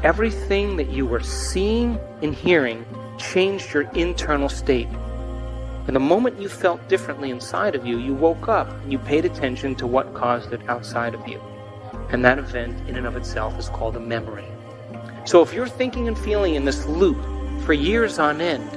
everything that you were seeing and hearing changed your internal state. And the moment you felt differently inside of you, you woke up and you paid attention to what caused it outside of you. And that event in and of itself is called a memory. So if you're thinking and feeling in this loop for years on end,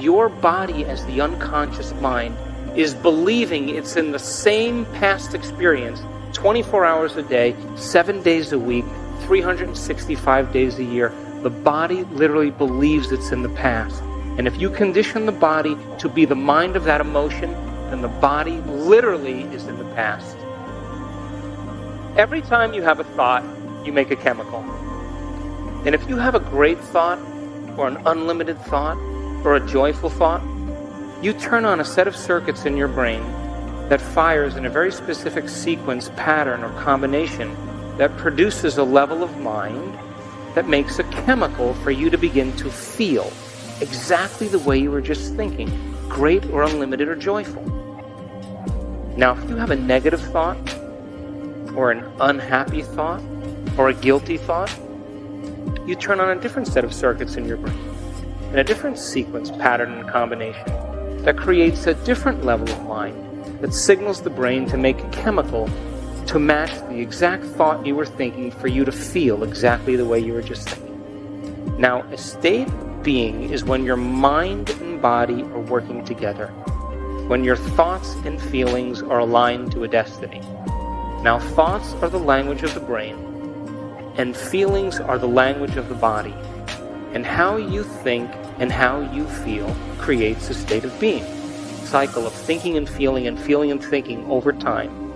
your body as the unconscious mind is believing it's in the same past experience 24 hours a day, 7 days a week, 365 days a year. The body literally believes it's in the past. And if you condition the body to be the mind of that emotion, then the body literally is in the past. Every time you have a thought, you make a chemical. And if you have a great thought, or an unlimited thought, or a joyful thought, you turn on a set of circuits in your brain that fires in a very specific sequence, pattern, or combination that produces a level of mind that makes a chemical for you to begin to feel exactly the way you were just thinking, great or unlimited or joyful. Now, if you have a negative thought, or an unhappy thought, or a guilty thought, you turn on a different set of circuits in your brain, and a different sequence, pattern, and combination that creates a different level of mind that signals the brain to make a chemical to match the exact thought you were thinking for you to feel exactly the way you were just thinking. Now, a state of being is when your mind and body are working together, when your thoughts and feelings are aligned to a destiny. Now, thoughts are the language of the brain, and feelings are the language of the body. And how you think and how you feel creates a state of being. Cycle of thinking and feeling and feeling and thinking over time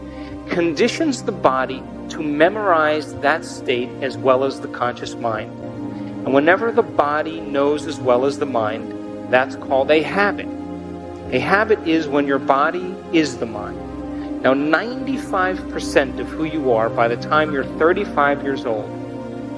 conditions the body to memorize that state as well as the conscious mind. And whenever the body knows as well as the mind, that's called a habit. A habit is when your body is the mind. Now, 95% of who you are by the time you're 35 years old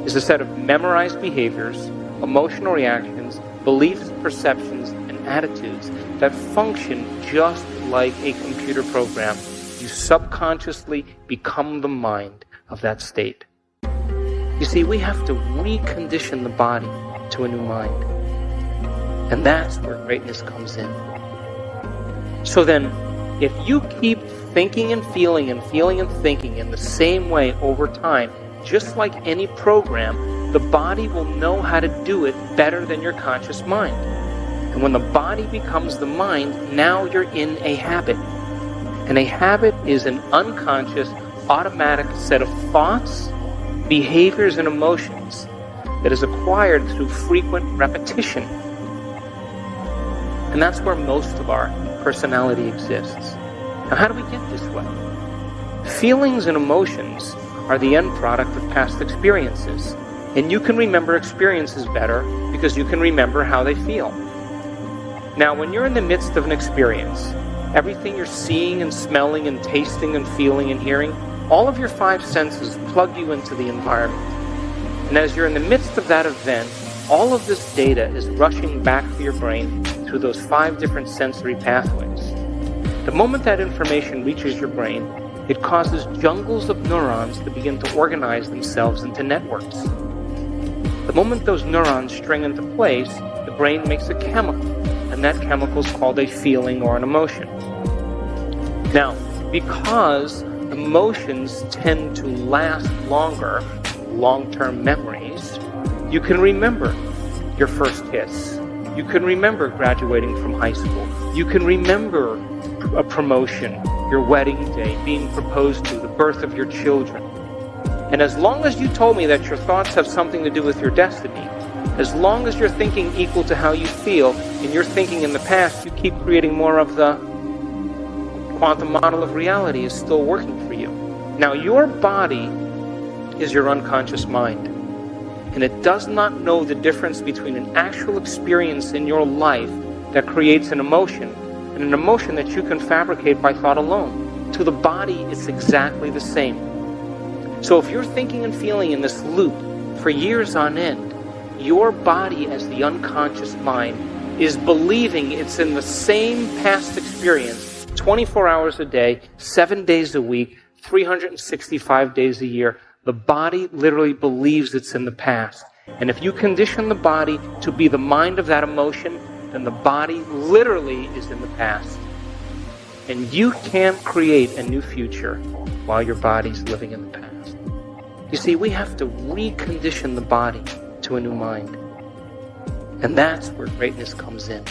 is a set of memorized behaviors, emotional reactions, beliefs, perceptions, and attitudes that function just like a computer program. You subconsciously become the mind of that state. You see, we have to recondition the body to a new mind. And that's where greatness comes in. So then, if you keep thinking and feeling and feeling and thinking in the same way over time, just like any program, the body will know how to do it better than your conscious mind. And when the body becomes the mind, now you're in a habit. And a habit is an unconscious, automatic set of thoughts, behaviors, and emotions that is acquired through frequent repetition. And that's where most of our personality exists. Now, how do we get this way? Feelings and emotions are the end product of past experiences. And you can remember experiences better because you can remember how they feel. Now, when you're in the midst of an experience, everything you're seeing and smelling and tasting and feeling and hearing, all of your five senses plug you into the environment. And as you're in the midst of that event, all of this data is rushing back to your brain through those 5 different sensory pathways. The moment that information reaches your brain, it causes jungles of neurons to begin to organize themselves into networks. The moment those neurons string into place, the brain makes a chemical, and that chemical is called a feeling or an emotion. Now, because emotions tend to last longer, long-term memories, you can remember your first kiss. You can remember graduating from high school. You can remember a promotion, your wedding day, being proposed to, the birth of your children. And as long as you told me that your thoughts have something to do with your destiny, as long as you're thinking equal to how you feel, and you're thinking in the past, you keep creating more of the quantum model of reality is still working for you. Now, your body is your unconscious mind. And it does not know the difference between an actual experience in your life that creates an emotion and an emotion that you can fabricate by thought alone. To the body, it's exactly the same. So if you're thinking and feeling in this loop for years on end, your body as the unconscious mind is believing it's in the same past experience 24 hours a day, 7 days a week, 365 days a year. The body literally believes it's in the past. And if you condition the body to be the mind of that emotion, then the body literally is in the past. And you can't create a new future while your body's living in the past. You see, we have to recondition the body to a new mind. And that's where greatness comes in.